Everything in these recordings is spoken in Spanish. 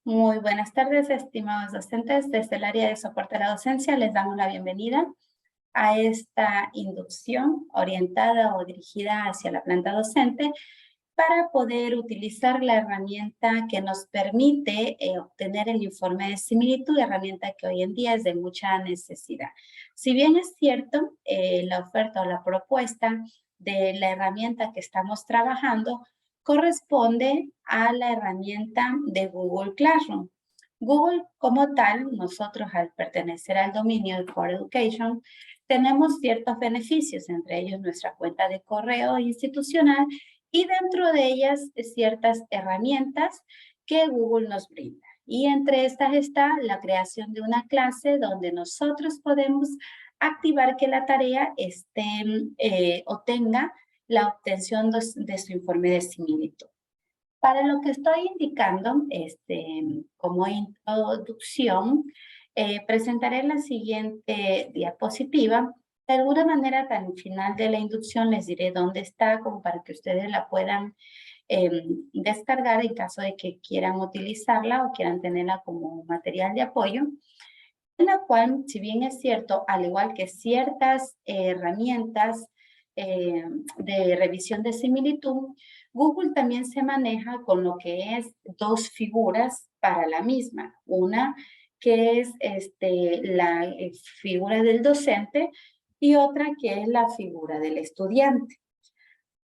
Muy buenas tardes, estimados docentes. Desde el área de soporte a la docencia les damos la bienvenida a esta inducción orientada o dirigida hacia la planta docente para poder utilizar la herramienta que nos permite obtener el informe de similitud, herramienta que hoy en día es de mucha necesidad. Si bien es cierto, la oferta o la propuesta de la herramienta que estamos trabajando corresponde a la herramienta de Google Classroom. Google como tal, nosotros al pertenecer al dominio de For Education, tenemos ciertos beneficios, entre ellos nuestra cuenta de correo institucional y dentro de ellas ciertas herramientas que Google nos brinda. Y entre estas está la creación de una clase donde nosotros podemos activar que la tarea o tenga la obtención de su informe de similitud. Para lo que estoy indicando, como introducción, presentaré la siguiente diapositiva. De alguna manera, al final de la inducción les diré dónde está, como para que ustedes la puedan descargar en caso de que quieran utilizarla o quieran tenerla como material de apoyo, en la cual, si bien es cierto, al igual que ciertas herramientas de revisión de similitud, Google también se maneja con lo que es dos figuras para la misma. Una que es la figura del docente y otra que es la figura del estudiante.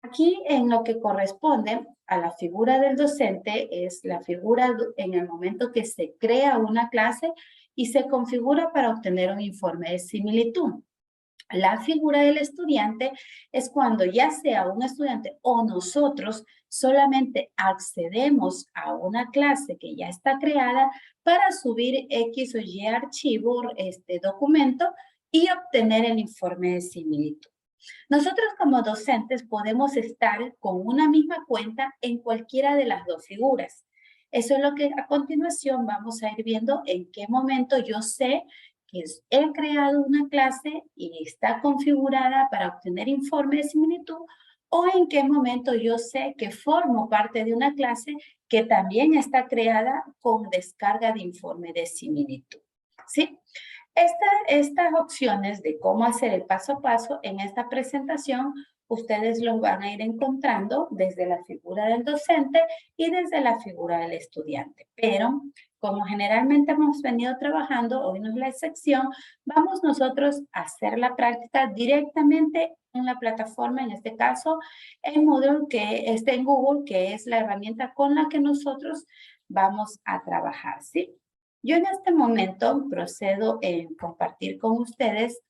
Aquí en lo que corresponde a la figura del docente es la figura en el momento que se crea una clase y se configura para obtener un informe de similitud. La figura del estudiante es cuando ya sea un estudiante o nosotros solamente accedemos a una clase que ya está creada para subir X o Y archivo, documento y obtener el informe de similitud. Nosotros como docentes podemos estar con una misma cuenta en cualquiera de las dos figuras. Eso es lo que a continuación vamos a ir viendo en qué momento yo sé que he creado una clase y está configurada para obtener informe de similitud o en qué momento yo sé que formo parte de una clase que también está creada con descarga de informe de similitud. ¿Sí? Estas opciones de cómo hacer el paso a paso en esta presentación, ustedes los van a ir encontrando desde la figura del docente y desde la figura del estudiante. Pero, como generalmente hemos venido trabajando, hoy no es la excepción, vamos nosotros a hacer la práctica directamente en la plataforma, en este caso, en Moodle, que está en Google, que es la herramienta con la que nosotros vamos a trabajar, ¿sí? Yo en este momento procedo en compartir con ustedes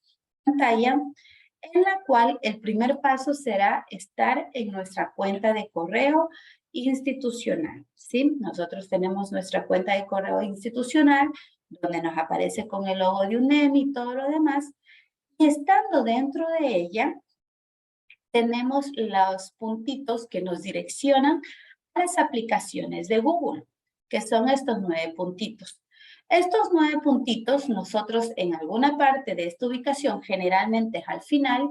pantalla en la cual el primer paso será estar en nuestra cuenta de correo institucional, ¿sí? Nosotros tenemos nuestra cuenta de correo institucional donde nos aparece con el logo de UNEM y todo lo demás. Y estando dentro de ella, tenemos los puntitos que nos direccionan a las aplicaciones de Google, que son estos 9 puntitos. Estos 9 puntitos, nosotros en alguna parte de esta ubicación, generalmente al final,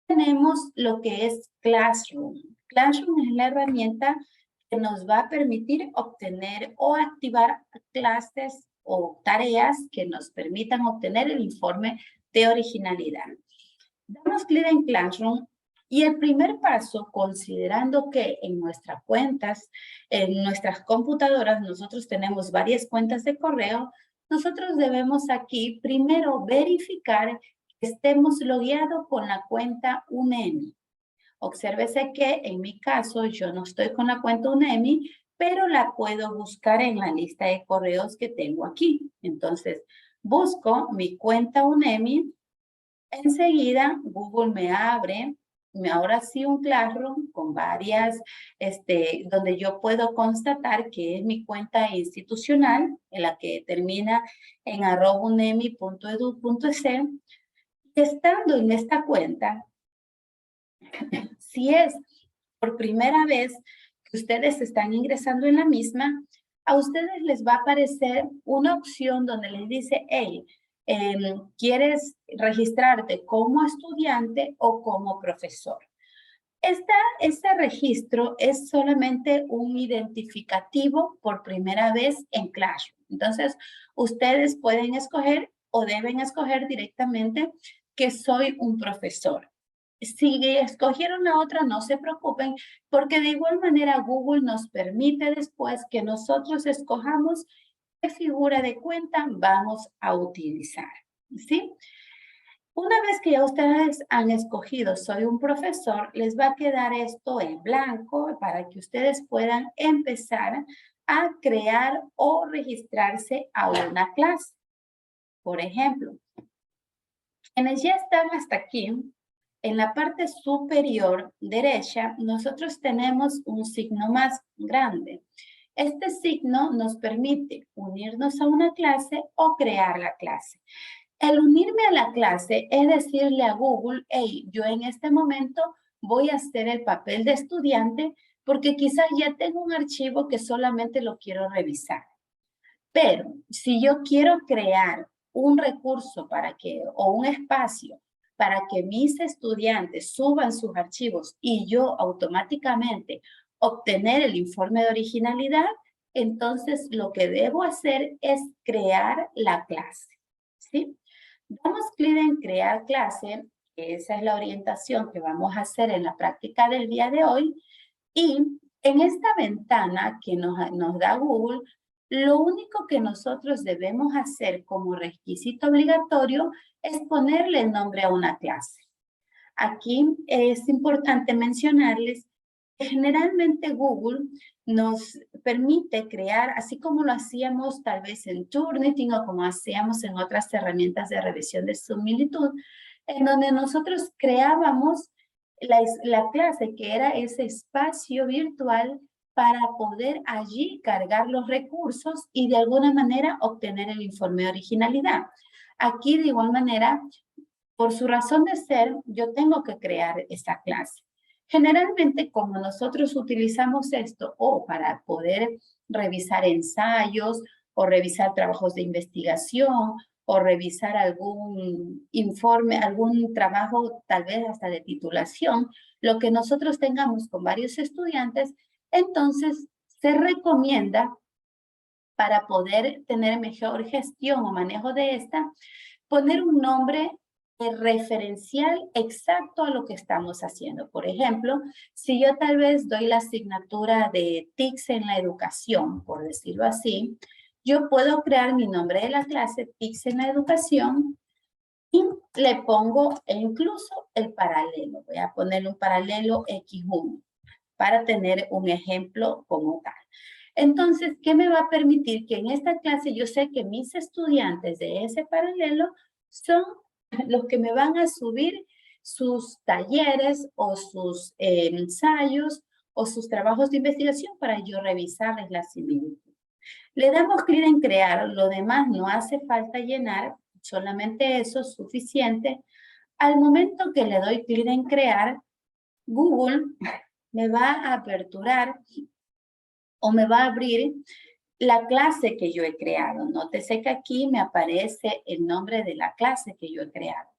tenemos lo que es Classroom. Classroom es la herramienta que nos va a permitir obtener o activar clases o tareas que nos permitan obtener el informe de originalidad. Damos clic en Classroom y el primer paso, considerando que en nuestras cuentas, en nuestras computadoras, nosotros tenemos varias cuentas de correo, nosotros debemos aquí primero verificar que estemos logueados con la cuenta UNEMI. Obsérvese que en mi caso yo no estoy con la cuenta UNEMI, pero la puedo buscar en la lista de correos que tengo aquí. Entonces, busco mi cuenta UNEMI. Enseguida, Google me abre, ahora sí un Classroom con varias, donde yo puedo constatar que es mi cuenta institucional, en la que termina en @unemi.edu.es. Estando en esta cuenta, si es por primera vez que ustedes están ingresando en la misma, a ustedes les va a aparecer una opción donde les dice, hey, ¿quieres registrarte como estudiante o como profesor? Este registro es solamente un identificativo por primera vez en Classroom. Entonces, ustedes pueden escoger o deben escoger directamente que soy un profesor. Si escogieron la otra, no se preocupen, porque de igual manera Google nos permite después que nosotros escojamos qué figura de cuenta vamos a utilizar, ¿sí? Una vez que ya ustedes han escogido soy un profesor, les va a quedar esto en blanco para que ustedes puedan empezar a crear o registrarse a una clase. Por ejemplo, quienes ya están hasta aquí, en la parte superior derecha, nosotros tenemos un signo más grande. Este signo nos permite unirnos a una clase o crear la clase. El unirme a la clase es decirle a Google, hey, yo en este momento voy a hacer el papel de estudiante porque quizás ya tengo un archivo que solamente lo quiero revisar. Pero si yo quiero crear un recurso o un espacio para que mis estudiantes suban sus archivos y yo automáticamente obtener el informe de originalidad, entonces lo que debo hacer es crear la clase, ¿sí? Damos clic en crear clase, que esa es la orientación que vamos a hacer en la práctica del día de hoy, y en esta ventana que nos da Google, lo único que nosotros debemos hacer como requisito obligatorio es ponerle el nombre a una clase. Aquí es importante mencionarles que generalmente Google nos permite crear, así como lo hacíamos tal vez en Turnitin o como hacíamos en otras herramientas de revisión de similitud, en donde nosotros creábamos la clase, que era ese espacio virtual para poder allí cargar los recursos y de alguna manera obtener el informe de originalidad. Aquí de igual manera, por su razón de ser, yo tengo que crear esta clase. Generalmente, como nosotros utilizamos esto o para poder revisar ensayos o revisar trabajos de investigación o revisar algún informe, algún trabajo tal vez hasta de titulación, lo que nosotros tengamos con varios estudiantes, entonces se recomienda para poder tener mejor gestión o manejo de esta, poner un nombre referencial exacto a lo que estamos haciendo. Por ejemplo, si yo tal vez doy la asignatura de TICS en la educación, por decirlo así, yo puedo crear mi nombre de la clase TICS en la educación y le pongo incluso el paralelo. Voy a poner un paralelo X1 para tener un ejemplo como tal. Entonces, ¿qué me va a permitir? Que en esta clase yo sé que mis estudiantes de ese paralelo son los que me van a subir sus talleres o sus ensayos o sus trabajos de investigación para yo revisarles la similitud. Le damos clic en crear, lo demás no hace falta llenar, solamente eso es suficiente. Al momento que le doy clic en crear, Google me va a aperturar o me va a abrir la clase que yo he creado. Nótese que aquí me aparece el nombre de la clase que yo he creado.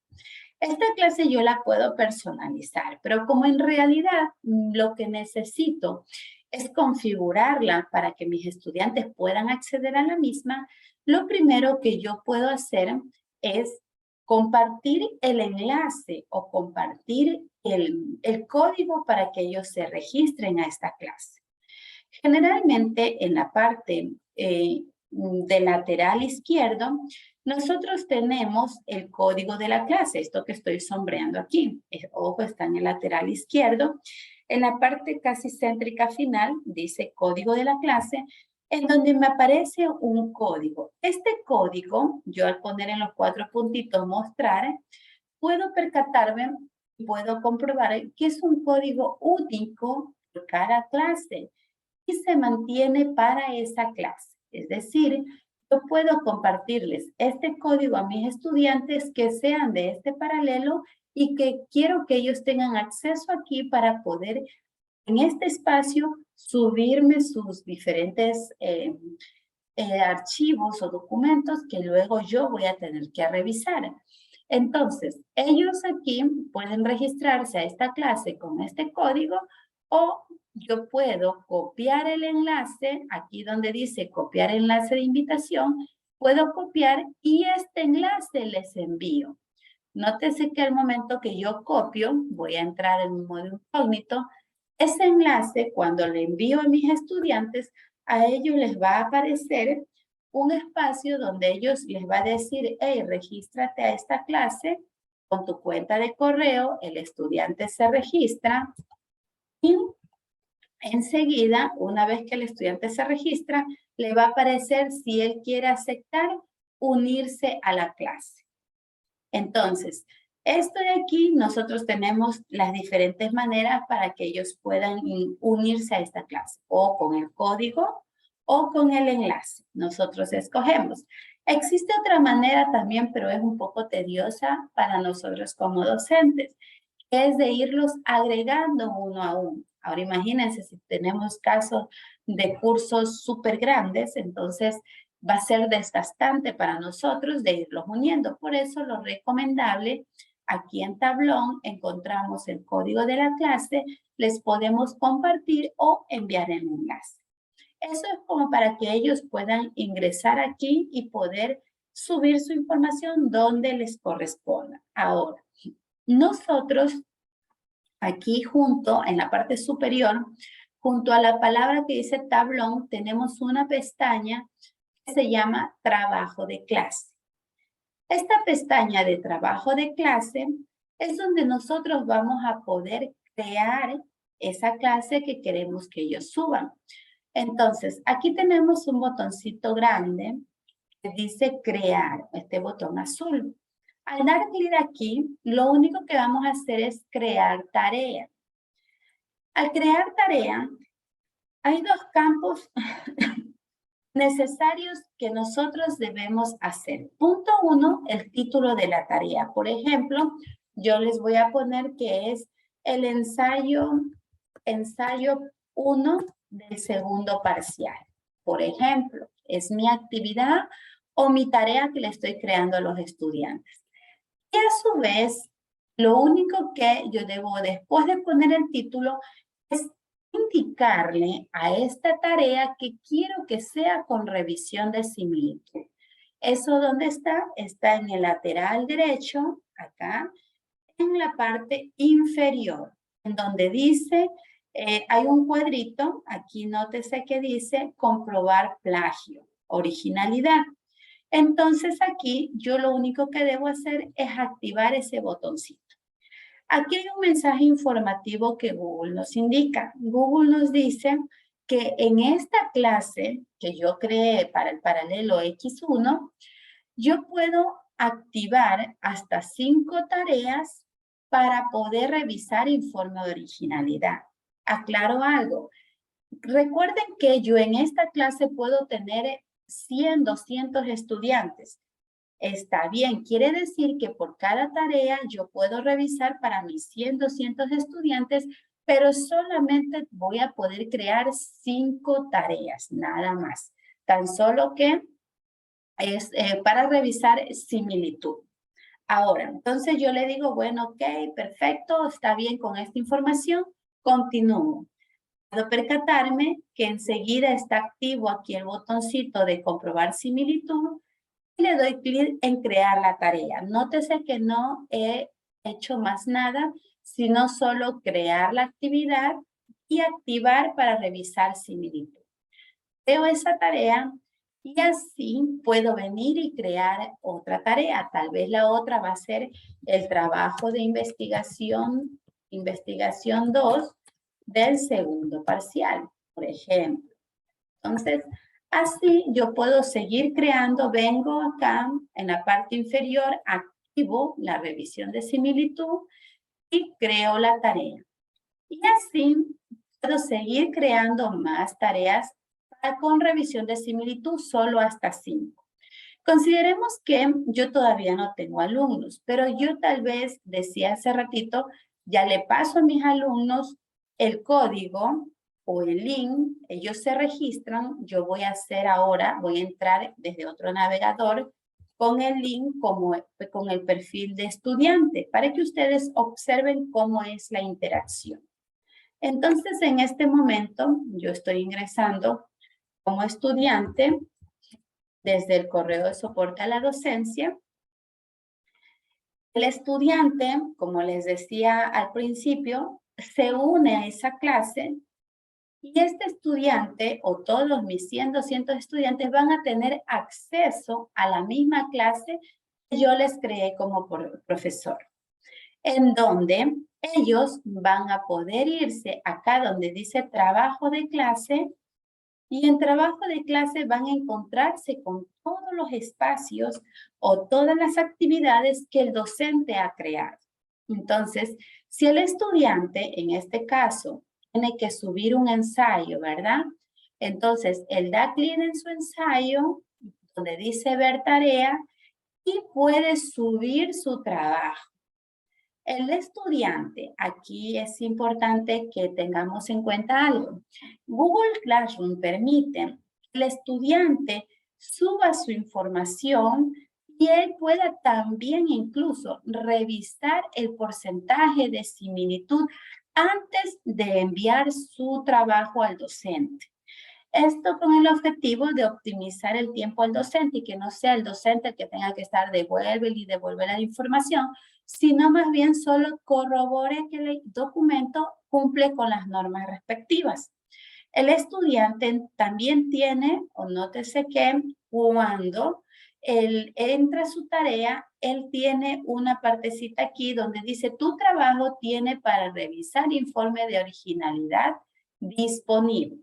Esta clase yo la puedo personalizar, pero como en realidad lo que necesito es configurarla para que mis estudiantes puedan acceder a la misma, lo primero que yo puedo hacer es compartir el enlace o compartir el código para que ellos se registren a esta clase. Generalmente en la parte del lateral izquierdo, nosotros tenemos el código de la clase, esto que estoy sombreando aquí. Ojo, está en el lateral izquierdo. En la parte casi céntrica final dice código de la clase, en donde me aparece un código. Este código, yo al poner en los 4 puntitos mostrar, puedo percatarme y puedo comprobar que es un código único por cada clase y se mantiene para esa clase. Es decir, yo puedo compartirles este código a mis estudiantes que sean de este paralelo y que quiero que ellos tengan acceso aquí para poder en este espacio subirme sus diferentes archivos o documentos que luego yo voy a tener que revisar. Entonces, ellos aquí pueden registrarse a esta clase con este código o yo puedo copiar el enlace, aquí donde dice copiar enlace de invitación, puedo copiar y este enlace les envío. Nótese que al momento que yo copio, voy a entrar en modo incógnito, ese enlace cuando le envío a mis estudiantes, a ellos les va a aparecer un espacio donde ellos les va a decir, hey, regístrate a esta clase con tu cuenta de correo, el estudiante se registra y enseguida, una vez que el estudiante se registra, le va a aparecer si él quiere aceptar unirse a la clase. Entonces, esto de aquí, nosotros tenemos las diferentes maneras para que ellos puedan unirse a esta clase, o con el código o con el enlace. Nosotros escogemos. Existe otra manera también, pero es un poco tediosa para nosotros como docentes, que es de irlos agregando uno a uno. Ahora imagínense si tenemos casos de cursos súper grandes, entonces va a ser desgastante para nosotros de irlos uniendo. Por eso lo recomendable, aquí en Tablón encontramos el código de la clase, les podemos compartir o enviar el enlace. Eso es como para que ellos puedan ingresar aquí y poder subir su información donde les corresponda. Ahora, nosotros aquí junto, en la parte superior, junto a la palabra que dice tablón, tenemos una pestaña que se llama trabajo de clase. Esta pestaña de trabajo de clase es donde nosotros vamos a poder crear esa clase que queremos que ellos suban. Entonces, aquí tenemos un botoncito grande que dice crear, este botón azul. Al dar clic aquí, lo único que vamos a hacer es crear tarea. Al crear tarea, hay dos campos necesarios que nosotros debemos hacer. Punto 1, el título de la tarea. Por ejemplo, yo les voy a poner que es el ensayo 1 del segundo parcial. Por ejemplo, es mi actividad o mi tarea que le estoy creando a los estudiantes. Y a su vez, lo único que yo debo, después de poner el título, es indicarle a esta tarea que quiero que sea con revisión de similitud. ¿Eso dónde está? Está en el lateral derecho, acá, en la parte inferior, en donde dice, hay un cuadrito, aquí nótese que dice comprobar plagio, originalidad. Entonces aquí yo lo único que debo hacer es activar ese botoncito. Aquí hay un mensaje informativo que Google nos indica. Google nos dice que en esta clase que yo creé para el paralelo X1, yo puedo activar hasta 5 tareas para poder revisar informe de originalidad. Aclaro algo. Recuerden que yo en esta clase puedo tener 100, 200 estudiantes. Está bien, quiere decir que por cada tarea yo puedo revisar para mis 100, 200 estudiantes, pero solamente voy a poder crear 5 tareas, nada más. Tan solo que es para revisar similitud. Ahora, entonces yo le digo, bueno, ok, perfecto, está bien con esta información, continúo. Puedo percatarme que enseguida está activo aquí el botoncito de comprobar similitud y le doy clic en crear la tarea. Nótese que no he hecho más nada, sino solo crear la actividad y activar para revisar similitud. Veo esa tarea y así puedo venir y crear otra tarea. Tal vez la otra va a ser el trabajo de investigación 2 del segundo parcial, por ejemplo. Entonces, así yo puedo seguir creando. Vengo acá en la parte inferior, activo la revisión de similitud y creo la tarea. Y así puedo seguir creando más tareas con revisión de similitud solo hasta 5. Consideremos que yo todavía no tengo alumnos, pero yo tal vez, decía hace ratito, ya le paso a mis alumnos el código o el link, ellos se registran, yo voy a hacer ahora, voy a entrar desde otro navegador con el link con el perfil de estudiante para que ustedes observen cómo es la interacción. Entonces, en este momento, yo estoy ingresando como estudiante desde el correo de soporte a la docencia. El estudiante, como les decía al principio, se une a esa clase y este estudiante o todos mis 100, 200 estudiantes van a tener acceso a la misma clase que yo les creé como profesor, en donde ellos van a poder irse acá donde dice trabajo de clase y en trabajo de clase van a encontrarse con todos los espacios o todas las actividades que el docente ha creado. Entonces, si el estudiante, en este caso, tiene que subir un ensayo, ¿verdad? Entonces, él da clic en su ensayo, donde dice ver tarea, y puede subir su trabajo. El estudiante, aquí es importante que tengamos en cuenta algo. Google Classroom permite que el estudiante suba su información y él pueda también incluso revisar el porcentaje de similitud antes de enviar su trabajo al docente. Esto con el objetivo de optimizar el tiempo al docente y que no sea el docente el que tenga que estar devuelve y devuelve la información, sino más bien solo corrobore que el documento cumple con las normas respectivas. El estudiante también tiene, o nótese que cuando él entra a su tarea, él tiene una partecita aquí donde dice tu trabajo tiene para revisar informe de originalidad disponible.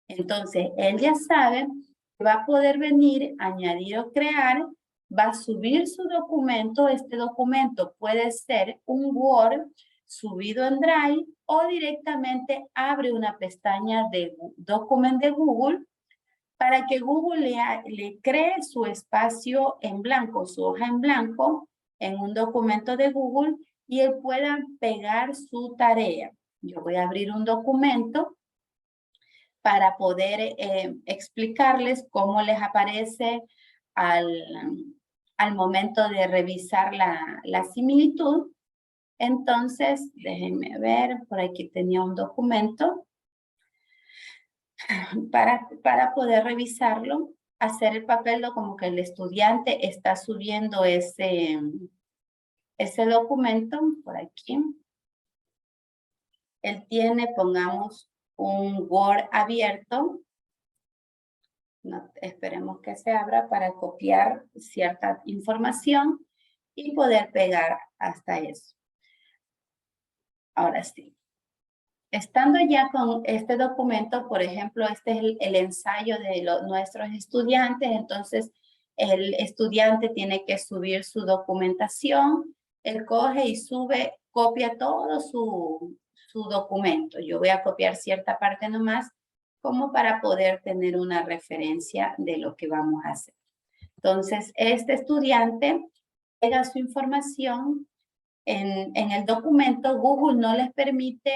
Entonces, él ya sabe que va a poder venir, añadir o crear, va a subir su documento. Este documento puede ser un Word subido en Drive o directamente abre una pestaña de Document de Google para que Google le cree su espacio en blanco, su hoja en blanco en un documento de Google y él pueda pegar su tarea. Yo voy a abrir un documento para poder explicarles cómo les aparece al momento de revisar la similitud. Entonces, déjenme ver, por aquí tenía un documento para poder revisarlo, hacer el papel como que el estudiante está subiendo ese documento por aquí. Él tiene, pongamos, un Word abierto. No, esperemos que se abra para copiar cierta información y poder pegar hasta eso. Ahora sí. Estando ya con este documento, por ejemplo, este es el ensayo de nuestros estudiantes, entonces el estudiante tiene que subir su documentación, él coge y sube, copia todo su documento. Yo voy a copiar cierta parte nomás, como para poder tener una referencia de lo que vamos a hacer. Entonces, este estudiante pega su información en el documento. Google no les permite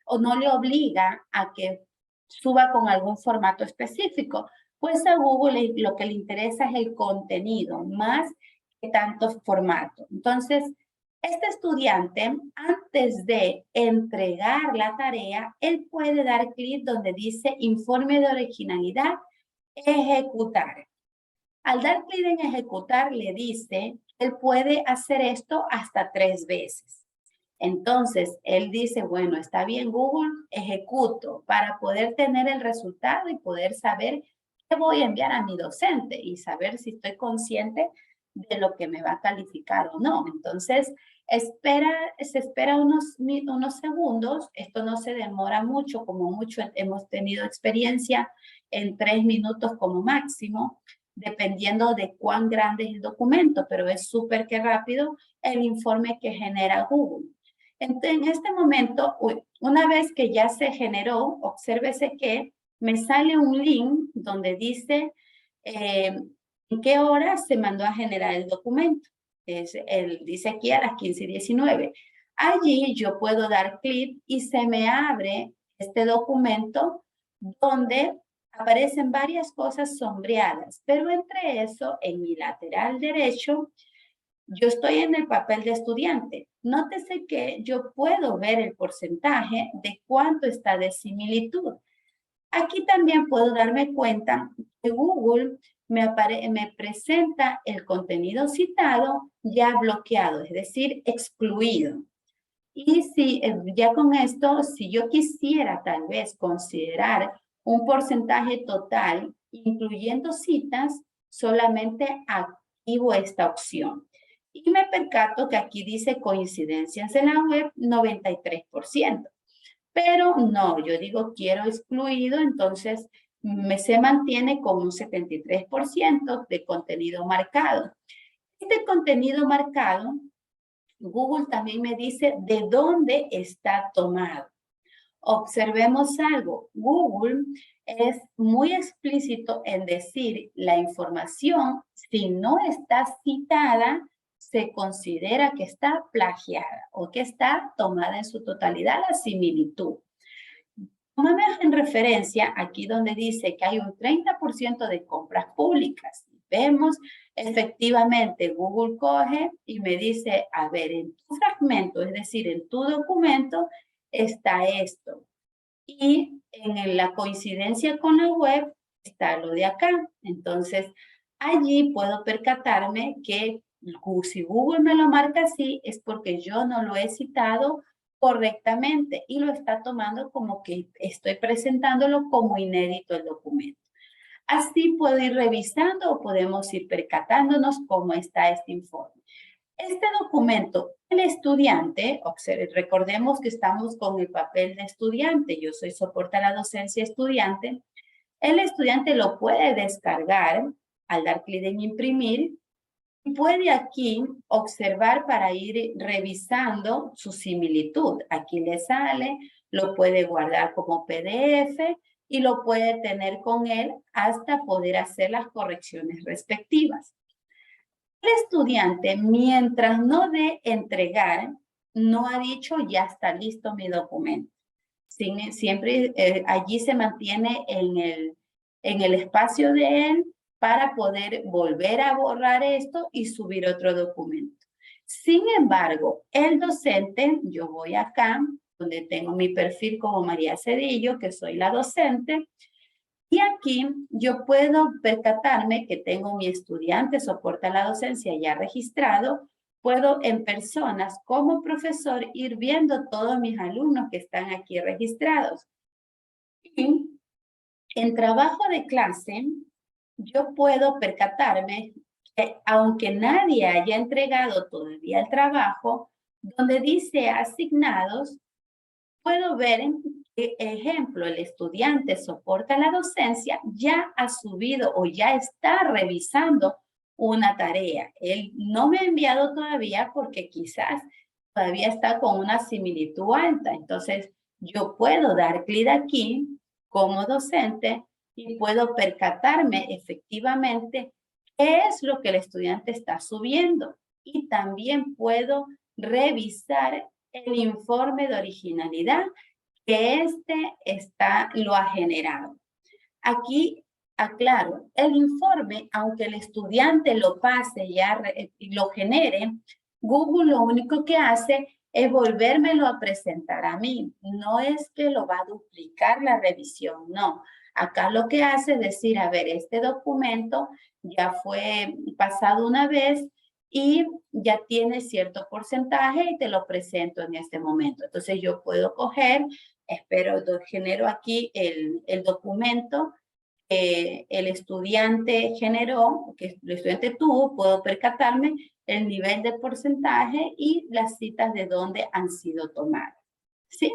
o no le obliga a que suba con algún formato específico, pues a Google lo que le interesa es el contenido, más que tanto formato. Entonces, este estudiante, antes de entregar la tarea, él puede dar clic donde dice informe de originalidad, ejecutar. Al dar clic en ejecutar, le dice, él puede hacer esto hasta 3 veces. Entonces, él dice, bueno, está bien Google, ejecuto para poder tener el resultado y poder saber qué voy a enviar a mi docente y saber si estoy consciente de lo que me va a calificar o no. Entonces, se espera unos segundos, esto no se demora mucho, como mucho hemos tenido experiencia en 3 minutos como máximo, dependiendo de cuán grande es el documento, pero es súper que rápido el informe que genera Google. Entonces, en este momento, una vez que ya se generó, obsérvese que me sale un link donde dice en qué hora se mandó a generar el documento. Dice aquí a las 15:19. Allí yo puedo dar clic y se me abre este documento donde aparecen varias cosas sombreadas, pero entre eso, en mi lateral derecho, yo estoy en el papel de estudiante. Nótese que yo puedo ver el porcentaje de cuánto está de similitud. Aquí también puedo darme cuenta que Google me presenta el contenido citado ya bloqueado, es decir, excluido. Y si ya con esto, si yo quisiera tal vez considerar un porcentaje total, incluyendo citas, solamente activo esta opción. Y me percato que aquí dice coincidencias en la web 93%. Pero no, yo digo quiero excluido, entonces se mantiene con un 73% de contenido marcado. Este contenido marcado, Google también me dice de dónde está tomado. Observemos algo, Google es muy explícito en decir la información, si no está citada, se considera que está plagiada o que está tomada en su totalidad la similitud. Tomamos en referencia aquí donde dice que hay un 30% de compras públicas. Vemos efectivamente Google coge y me dice, a ver, en tu fragmento, es decir, en tu documento está esto. Y en la coincidencia con la web está lo de acá. Entonces, allí puedo percatarme que si Google me lo marca así, es porque yo no lo he citado correctamente y lo está tomando como que estoy presentándolo como inédito el documento. Así puedo ir revisando o podemos ir percatándonos cómo está este informe. Este documento, el estudiante, recordemos que estamos con el papel de estudiante, yo soy soporte a la docencia estudiante, el estudiante lo puede descargar al dar clic en imprimir y puede aquí observar para ir revisando su similitud. Aquí le sale, lo puede guardar como PDF y lo puede tener con él hasta poder hacer las correcciones respectivas. El estudiante, mientras no de entregar, no ha dicho ya está listo mi documento. Siempre allí se mantiene en el espacio de él para poder volver a borrar esto y subir otro documento. Sin embargo, el docente, yo voy acá, donde tengo mi perfil como María Cedillo, que soy la docente, y aquí yo puedo percatarme que tengo mi estudiante soporte a la docencia ya registrado. Puedo en personas como profesor ir viendo todos mis alumnos que están aquí registrados. Y en trabajo de clase, yo puedo percatarme que aunque nadie haya entregado todavía el trabajo, donde dice asignados, puedo ver, ejemplo, el estudiante soporta la docencia, ya ha subido o ya está revisando una tarea. Él no me ha enviado todavía porque quizás todavía está con una similitud alta. Entonces, yo puedo dar clic aquí como docente y puedo percatarme efectivamente qué es lo que el estudiante está subiendo. Y también puedo revisar el informe de originalidad que lo ha generado. Aquí aclaro, el informe, aunque el estudiante lo pase y lo genere, Google lo único que hace es volvérmelo a presentar a mí. No es que lo va a duplicar la revisión, no. Acá lo que hace es decir, a ver, este documento ya fue pasado una vez y ya tiene cierto porcentaje y te lo presento en este momento. Entonces yo puedo coger, genero aquí el documento el estudiante generó, que el estudiante tuvo, puedo percatarme el nivel de porcentaje y las citas de dónde han sido tomadas. ¿Sí?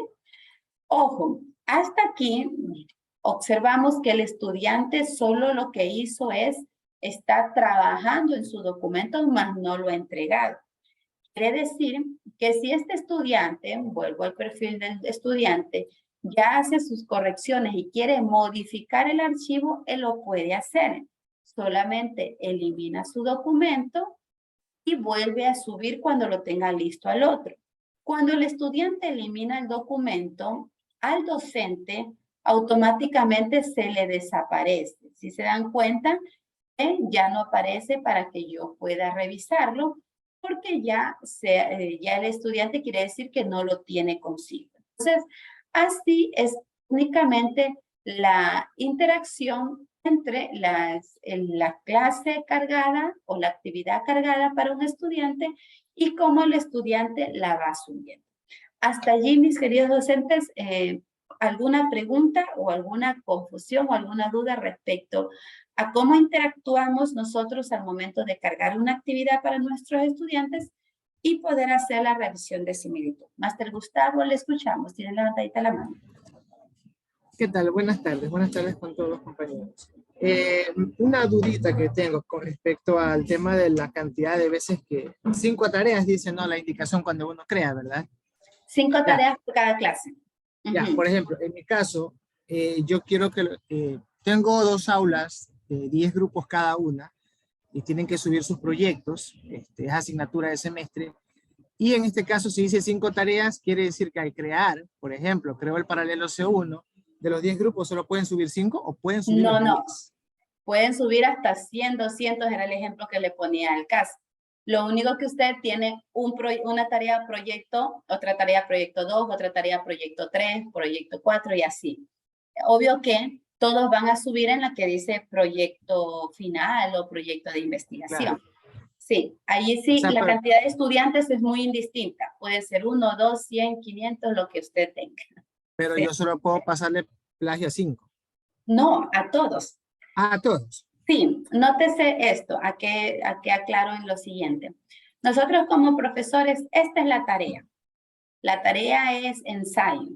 Ojo, hasta aquí observamos que el estudiante solo lo que hizo está trabajando en su documento, mas no lo ha entregado. Quiere decir que si este estudiante, vuelvo al perfil del estudiante, ya hace sus correcciones y quiere modificar el archivo, él lo puede hacer. Solamente elimina su documento y vuelve a subir cuando lo tenga listo al otro. Cuando el estudiante elimina el documento, al docente automáticamente se le desaparece. Si se dan cuenta, ya no aparece para que yo pueda revisarlo, porque ya el estudiante quiere decir que no lo tiene consigo. Entonces, así es únicamente la interacción entre la clase cargada o la actividad cargada para un estudiante y cómo el estudiante la va asumiendo. Hasta allí, mis queridos docentes, ¿alguna pregunta o alguna confusión o alguna duda respecto a cómo interactuamos nosotros al momento de cargar una actividad para nuestros estudiantes y poder hacer la revisión de similitud? Máster Gustavo, le escuchamos. Tiene levantadita la mano. ¿Qué tal? Buenas tardes con todos los compañeros. Una dudita que tengo con respecto al tema de la cantidad de veces que 5 tareas dice, ¿no? La indicación cuando uno crea, ¿verdad? 5 tareas por cada clase. Ya, por ejemplo, en mi caso, yo quiero que tengo 2 aulas, 10 grupos cada una, y tienen que subir sus proyectos, es asignatura de semestre. Y en este caso, si dice 5 tareas, quiere decir que al crear, por ejemplo, creo el paralelo C1, de los 10 grupos, ¿solo pueden subir 5 o pueden subir los 10? No. Pueden subir hasta 100, 200, era el ejemplo que le ponía al caso. Lo único que usted tiene una tarea proyecto, otra tarea proyecto 2, otra tarea proyecto 3, proyecto 4 y así. Obvio que todos van a subir en la que dice proyecto final o proyecto de investigación. Claro. Sí, ahí sí, o sea, la cantidad de estudiantes es muy indistinta. Puede ser 1, 2, 100, 500, lo que usted tenga. Pero sí, yo solo puedo pasarle plagio a 5. No, a todos. A todos. Sí, nótese esto, a que aclaro en lo siguiente. Nosotros como profesores, esta es la tarea. La tarea es ensayo.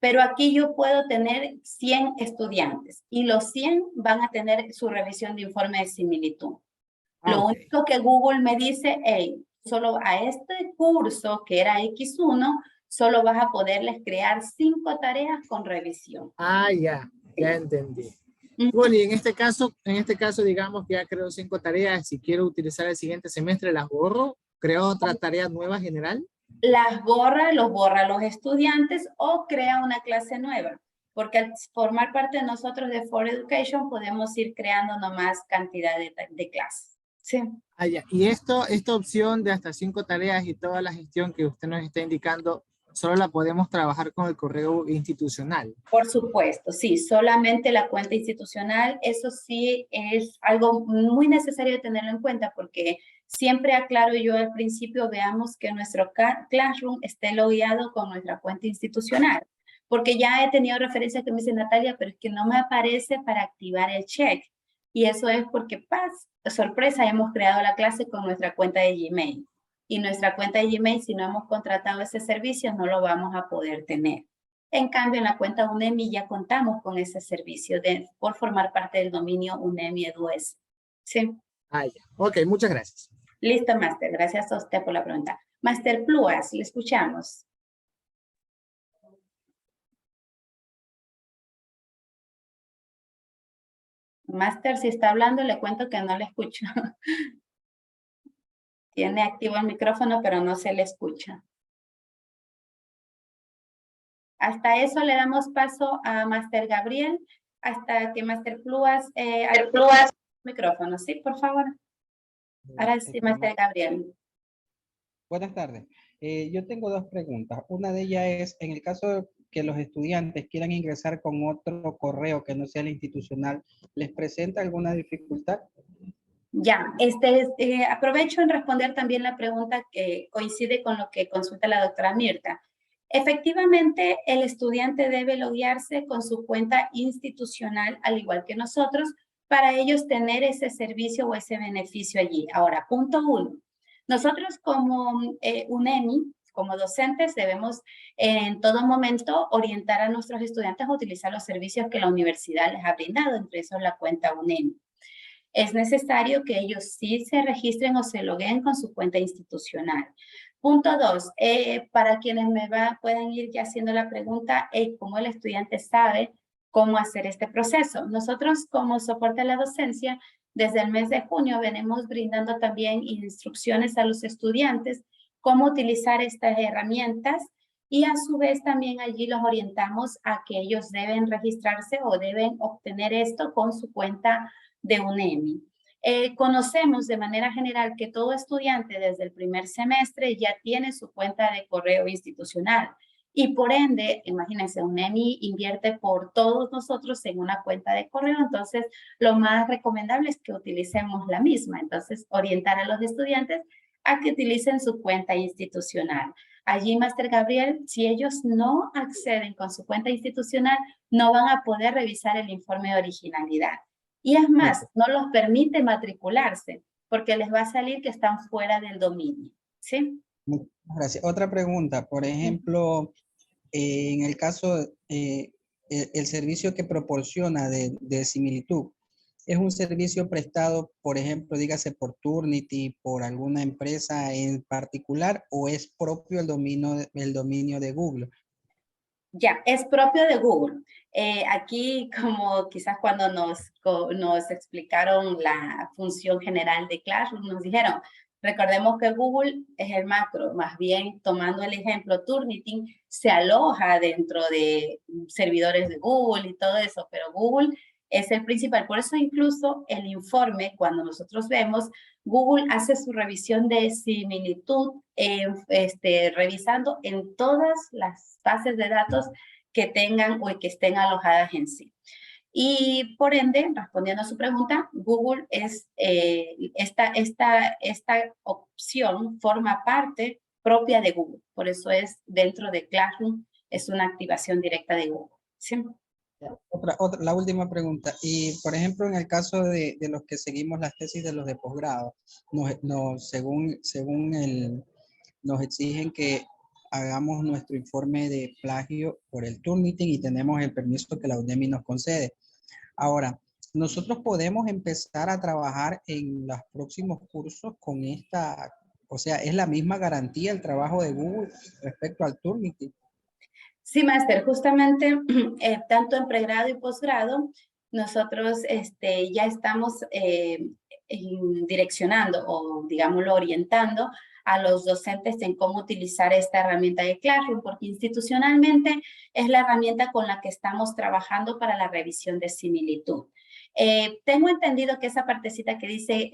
Pero aquí yo puedo tener 100 estudiantes y los 100 van a tener su revisión de informe de similitud. Lo único que Google me dice, hey, solo a este curso que era X1, solo vas a poderles crear 5 tareas con revisión. Ya entendí. Bueno, y en este caso, digamos que ya creo 5 tareas. Si quiero utilizar el siguiente semestre, las borro. Creo otra tarea nueva general. Las borra los estudiantes o crea una clase nueva. Porque al formar parte de nosotros de For Education, podemos ir creando nomás cantidad de clases. Sí. Ya. Y esta opción de hasta 5 tareas y toda la gestión que usted nos está indicando, solo la podemos trabajar con el correo institucional. Por supuesto, sí, solamente la cuenta institucional, eso sí es algo muy necesario de tenerlo en cuenta porque siempre aclaro yo al principio, veamos que nuestro Classroom esté logueado con nuestra cuenta institucional. Porque ya he tenido referencias que me dicen, Natalia, pero es que no me aparece para activar el check. Y eso es porque, sorpresa, hemos creado la clase con nuestra cuenta de Gmail. Y nuestra cuenta de Gmail, si no hemos contratado ese servicio, no lo vamos a poder tener. En cambio, en la cuenta UNEMI ya contamos con ese servicio por formar parte del dominio UNEMI EduS. ¿Sí? Ya. Ok, muchas gracias. Listo, Máster. Gracias a usted por la pregunta. Máster Pluas, le escuchamos. Máster, si está hablando, le cuento que no le escucho. Tiene activo el micrófono, pero no se le escucha. Hasta eso le damos paso a Máster Gabriel, hasta que Máster Pluas... micrófono, ¿sí? Por favor. Ahora sí, Máster Gabriel. Buenas tardes. Yo tengo 2 preguntas. Una de ellas es, en el caso de que los estudiantes quieran ingresar con otro correo que no sea el institucional, ¿les presenta alguna dificultad? Ya, aprovecho en responder también la pregunta que coincide con lo que consulta la doctora Mirta. Efectivamente, el estudiante debe loguearse con su cuenta institucional, al igual que nosotros, para ellos tener ese servicio o ese beneficio allí. Ahora, punto 1. Nosotros como UNEMI, como docentes, debemos en todo momento orientar a nuestros estudiantes a utilizar los servicios que la universidad les ha brindado, entre esos la cuenta UNEMI. Es necesario que ellos sí se registren o se logueen con su cuenta institucional. Punto 2, para quienes puedan ir ya haciendo la pregunta, ¿cómo el estudiante sabe cómo hacer este proceso? Nosotros como soporte a la docencia, desde el mes de junio venimos brindando también instrucciones a los estudiantes cómo utilizar estas herramientas y a su vez también allí los orientamos a que ellos deben registrarse o deben obtener esto con su cuenta de UNEMI. Conocemos de manera general que todo estudiante desde el primer semestre ya tiene su cuenta de correo institucional y por ende, imagínense, UNEMI invierte por todos nosotros en una cuenta de correo, entonces lo más recomendable es que utilicemos la misma. Entonces, orientar a los estudiantes a que utilicen su cuenta institucional. Allí, Máster Gabriel, si ellos no acceden con su cuenta institucional, no van a poder revisar el informe de originalidad. Y es más, no los permite matricularse, porque les va a salir que están fuera del dominio. ¿Sí? Muchas gracias. Otra pregunta, por ejemplo, en el caso, el servicio que proporciona de similitud, ¿es un servicio prestado, por ejemplo, dígase por Turnitin, por alguna empresa en particular, o es propio el dominio de Google? Ya, es propio de Google. Aquí, como quizás cuando nos explicaron la función general de Classroom, nos dijeron, recordemos que Google es el macro, más bien tomando el ejemplo, Turnitin se aloja dentro de servidores de Google y todo eso, pero Google es el principal. Por eso incluso el informe, cuando nosotros vemos, Google hace su revisión de similitud, revisando en todas las bases de datos que tengan o que estén alojadas en sí. Y por ende, respondiendo a su pregunta, Google es, esta opción forma parte propia de Google. Por eso es dentro de Classroom, es una activación directa de Google. ¿Sí? La última pregunta. Y, por ejemplo, en el caso de los que seguimos las tesis de los de posgrado, nos exigen que hagamos nuestro informe de plagio por el Turnitin y tenemos el permiso que la UNEMI nos concede. Ahora, nosotros podemos empezar a trabajar en los próximos cursos con esta, o sea, es la misma garantía el trabajo de Google respecto al Turnitin. Sí, máster, justamente tanto en pregrado y posgrado, nosotros ya estamos direccionando o, digámoslo, orientando a los docentes en cómo utilizar esta herramienta de Classroom, porque institucionalmente es la herramienta con la que estamos trabajando para la revisión de similitud. Tengo entendido que esa partecita que dice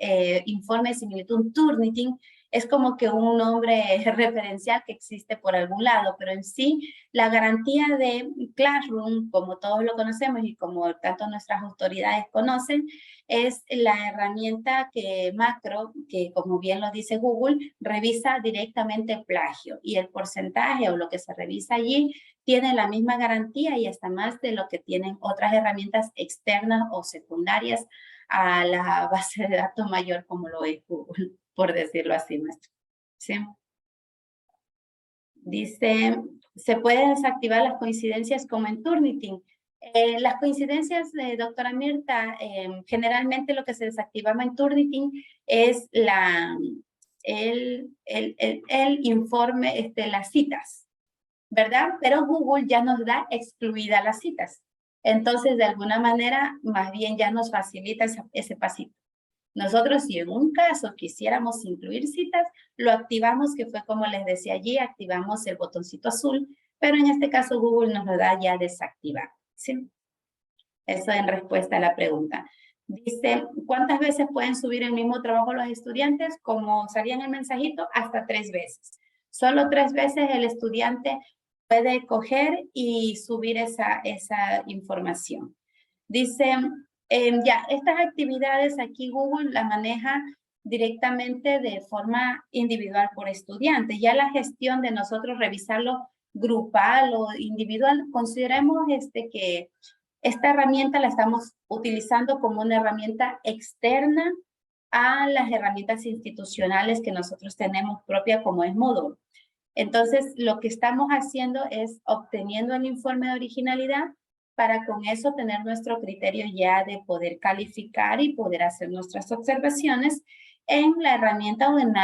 informe de similitud Turnitin es como que un nombre referencial que existe por algún lado, pero en sí la garantía de Classroom, como todos lo conocemos y como tanto nuestras autoridades conocen, es la herramienta macro, que como bien lo dice Google, revisa directamente el plagio y el porcentaje o lo que se revisa allí tiene la misma garantía y hasta más de lo que tienen otras herramientas externas o secundarias a la base de datos mayor como lo es Google, por decirlo así, maestro. ¿Sí? Dice, ¿se pueden desactivar las coincidencias como en Turnitin? Las coincidencias, doctora Mirta, generalmente lo que se desactivaba en Turnitin es el informe, las citas, ¿verdad? Pero Google ya nos da excluidas las citas. Entonces, de alguna manera, más bien ya nos facilita ese pasito. Nosotros, si en un caso quisiéramos incluir citas, lo activamos, que fue como les decía allí, activamos el botoncito azul, pero en este caso Google nos lo da ya desactivado, ¿sí? Eso en respuesta a la pregunta. Dice, ¿cuántas veces pueden subir el mismo trabajo los estudiantes? Como salía en el mensajito, hasta 3 veces. Solo 3 veces el estudiante puede coger y subir esa información. Dice, ya, estas actividades aquí Google la maneja directamente de forma individual por estudiante. Ya la gestión de nosotros revisarlo grupal o individual, consideremos que esta herramienta la estamos utilizando como una herramienta externa a las herramientas institucionales que nosotros tenemos propia como es Moodle. Entonces, lo que estamos haciendo es obteniendo el informe de originalidad para con eso tener nuestro criterio ya de poder calificar y poder hacer nuestras observaciones en la herramienta o en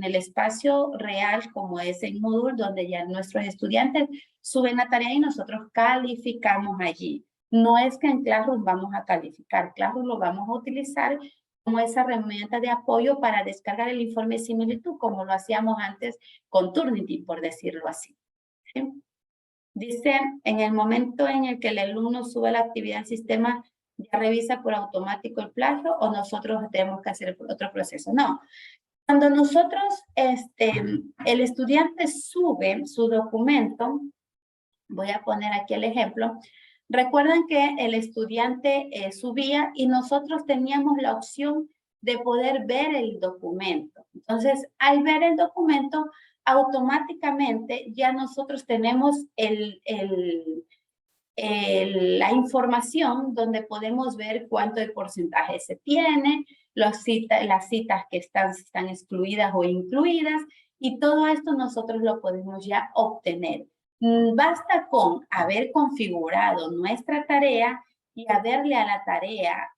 el espacio real como es en Moodle, donde ya nuestros estudiantes suben la tarea y nosotros calificamos allí. No es que en Classroom vamos a calificar, Classroom lo vamos a utilizar como esa herramienta de apoyo para descargar el informe de similitud, como lo hacíamos antes con Turnitin, por decirlo así. ¿sí? Dice, en el momento en el que el alumno sube la actividad al sistema, ¿ya revisa por automático el plagio o nosotros tenemos que hacer otro proceso? No. Cuando nosotros, el estudiante sube su documento, voy a poner aquí el ejemplo. Recuerden que el estudiante subía y nosotros teníamos la opción de poder ver el documento. Entonces, al ver el documento, automáticamente ya nosotros tenemos la información donde podemos ver cuánto de porcentaje se tiene, las citas que están excluidas o incluidas, y todo esto nosotros lo podemos ya obtener. Basta con haber configurado nuestra tarea y haberle a la tarea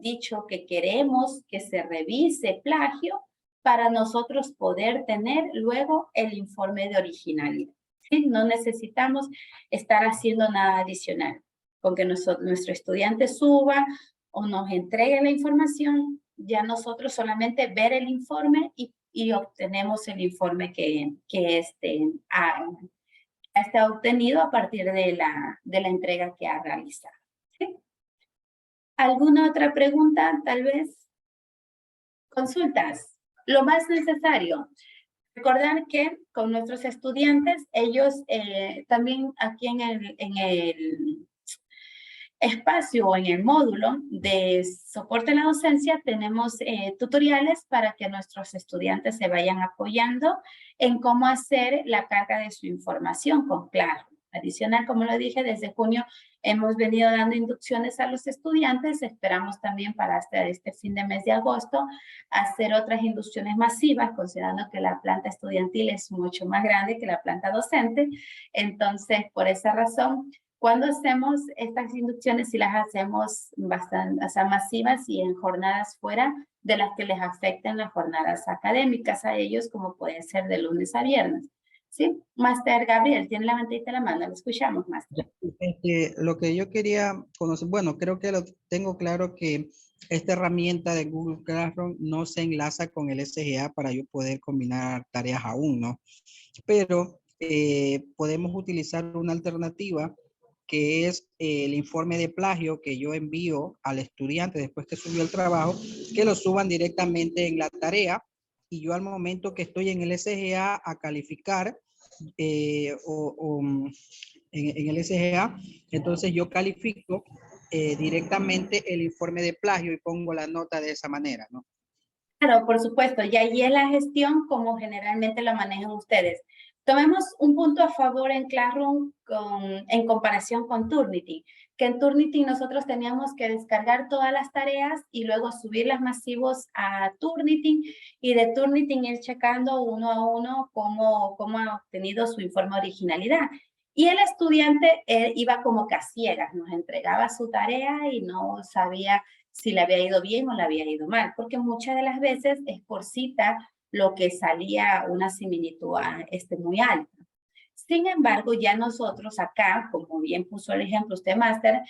dicho que queremos que se revise plagio para nosotros poder tener luego el informe de originalidad. ¿Sí? No necesitamos estar haciendo nada adicional. Con que nuestro estudiante suba o nos entregue la información, ya nosotros solamente ver el informe y obtenemos el informe que está obtenido a partir de la entrega que ha realizado. ¿Sí? ¿Alguna otra pregunta, tal vez? Consultas. Lo más necesario. Recordar que con nuestros estudiantes, ellos también aquí en el espacio o en el módulo de soporte a la docencia tenemos tutoriales para que nuestros estudiantes se vayan apoyando en cómo hacer la carga de su información con Classroom. Adicional, como lo dije, desde junio hemos venido dando inducciones a los estudiantes. Esperamos también para hasta este fin de mes de agosto hacer otras inducciones masivas, considerando que la planta estudiantil es mucho más grande que la planta docente. Entonces, por esa razón, cuando hacemos estas inducciones, sí las hacemos bastante, o sea, masivas y en jornadas fuera de las que les afecten las jornadas académicas a ellos, como puede ser de lunes a viernes. ¿Sí? Máster Gabriel, tiene la mantita en la mano, lo escuchamos, Máster. Lo que yo quería conocer, bueno, creo que lo tengo claro que esta herramienta de Google Classroom no se enlaza con el SGA para yo poder combinar tareas aún, ¿no? Pero podemos utilizar una alternativa que es el informe de plagio que yo envío al estudiante después que subió el trabajo, que lo suban directamente en la tarea y yo al momento que estoy en el SGA a calificar en el SGA, entonces yo califico directamente el informe de plagio y pongo la nota de esa manera, ¿no? Claro, por supuesto, y ahí es la gestión como generalmente lo manejan ustedes. Tomemos un punto a favor en Classroom en comparación con Turnitin, que en Turnitin nosotros teníamos que descargar todas las tareas y luego subirlas masivos a Turnitin y de Turnitin ir checando uno a uno cómo ha obtenido su informe de originalidad. Y el estudiante iba como que a ciegas, nos entregaba su tarea y no sabía si le había ido bien o le había ido mal, porque muchas de las veces es por cita lo que salía una similitud muy alta. Sin embargo, ya nosotros acá, como bien puso el ejemplo usted, Máster,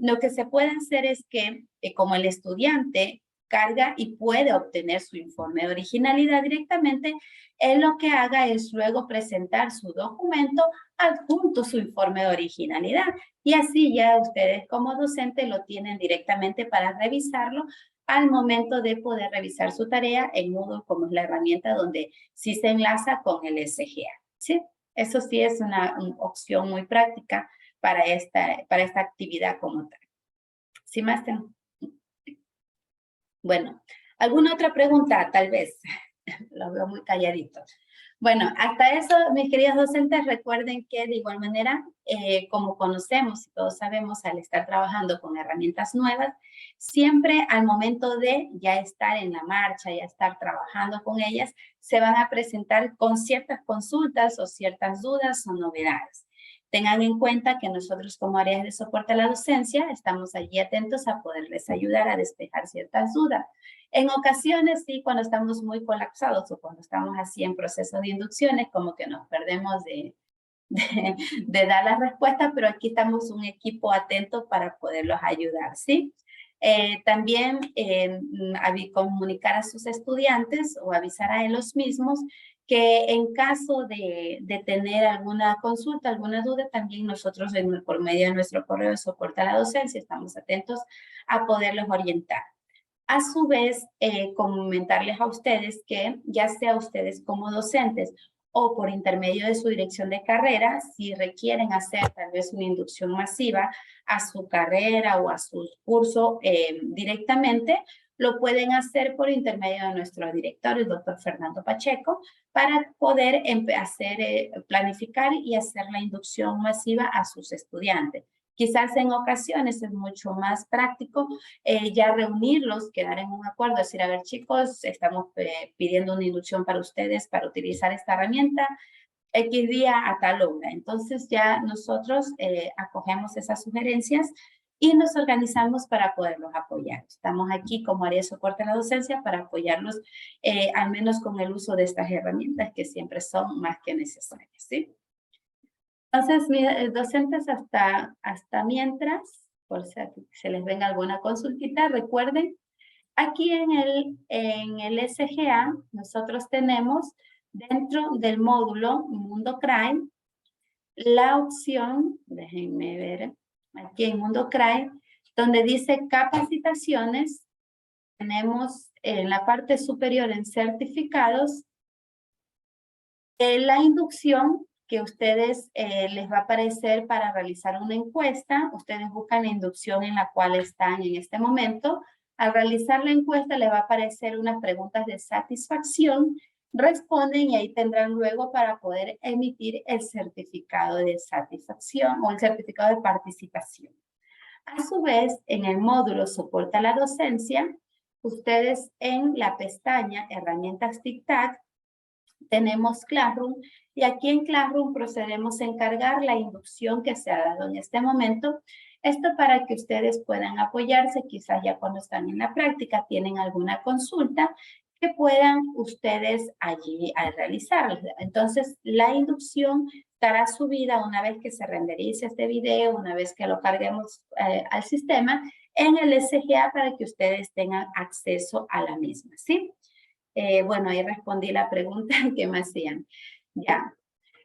lo que se puede hacer es que como el estudiante carga y puede obtener su informe de originalidad directamente, él lo que haga es luego presentar su documento adjunto su informe de originalidad. Y así ya ustedes como docente lo tienen directamente para revisarlo al momento de poder revisar su tarea en Moodle, como es la herramienta donde sí se enlaza con el SGA. ¿Sí? Eso sí es una opción muy práctica para esta actividad como tal. ¿Sí, Máster? Bueno, ¿alguna otra pregunta? Tal vez. Lo veo muy calladito. Bueno, hasta eso, mis queridos docentes, recuerden que de igual manera, como conocemos y todos sabemos al estar trabajando con herramientas nuevas, siempre al momento de ya estar en la marcha, ya estar trabajando con ellas, se van a presentar con ciertas consultas o ciertas dudas o novedades. Tengan en cuenta que nosotros como áreas de soporte a la docencia estamos allí atentos a poderles ayudar a despejar ciertas dudas. En ocasiones, sí, cuando estamos muy colapsados o cuando estamos así en proceso de inducciones, como que nos perdemos de dar las respuestas, pero aquí estamos un equipo atento para poderlos ayudar, ¿sí? También comunicar a sus estudiantes o avisar a ellos mismos que en caso de tener alguna consulta, alguna duda, también nosotros por medio de nuestro correo de soporte a la docencia estamos atentos a poderlos orientar. A su vez, comentarles a ustedes que ya sea ustedes como docentes o por intermedio de su dirección de carrera, si requieren hacer tal vez una inducción masiva a su carrera o a su curso directamente, lo pueden hacer por intermedio de nuestro director, el doctor Fernando Pacheco, para poder planificar y hacer la inducción masiva a sus estudiantes. Quizás en ocasiones es mucho más práctico ya reunirlos, quedar en un acuerdo, decir, a ver chicos, estamos pidiendo una inducción para ustedes para utilizar esta herramienta, X día a tal hora. Entonces ya nosotros acogemos esas sugerencias y nos organizamos para poderlos apoyar. Estamos aquí como área de soporte a la docencia para apoyarlos al menos con el uso de estas herramientas que siempre son más que necesarias, ¿sí? Entonces, docentes, hasta mientras, por si se les venga alguna consultita, recuerden, aquí en el SGA, nosotros tenemos dentro del módulo Mundo CRAE, la opción, déjenme ver, aquí en Mundo CRAE, donde dice capacitaciones, tenemos en la parte superior en certificados, la inducción que ustedes les va a aparecer para realizar una encuesta. Ustedes buscan la inducción en la cual están en este momento. Al realizar la encuesta les va a aparecer unas preguntas de satisfacción. Responden y ahí tendrán luego para poder emitir el certificado de satisfacción o el certificado de participación. A su vez, en el módulo Soporte a la Docencia, ustedes en la pestaña Herramientas TICTAC tenemos Classroom y aquí en Classroom procedemos a encargar la inducción que se ha dado en este momento. Esto para que ustedes puedan apoyarse, quizás ya cuando están en la práctica tienen alguna consulta que puedan ustedes allí realizar. Entonces, la inducción estará subida una vez que se renderice este video, una vez que lo carguemos al sistema en el SGA para que ustedes tengan acceso a la misma, ¿sí? Bueno, ahí respondí la pregunta que me hacían. Ya,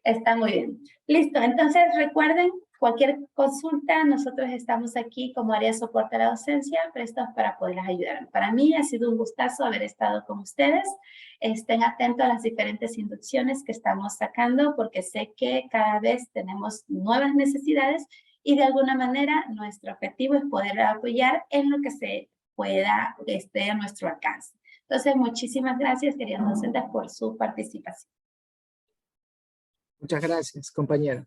está muy bien. Listo, entonces recuerden, cualquier consulta, nosotros estamos aquí como área de soporte a la docencia, prestos para poderles ayudar. Para mí ha sido un gustazo haber estado con ustedes. Estén atentos a las diferentes inducciones que estamos sacando, porque sé que cada vez tenemos nuevas necesidades y de alguna manera nuestro objetivo es poder apoyar en lo que se pueda, esté a nuestro alcance. Entonces, muchísimas gracias, queridos docentes, por su participación. Muchas gracias, compañero.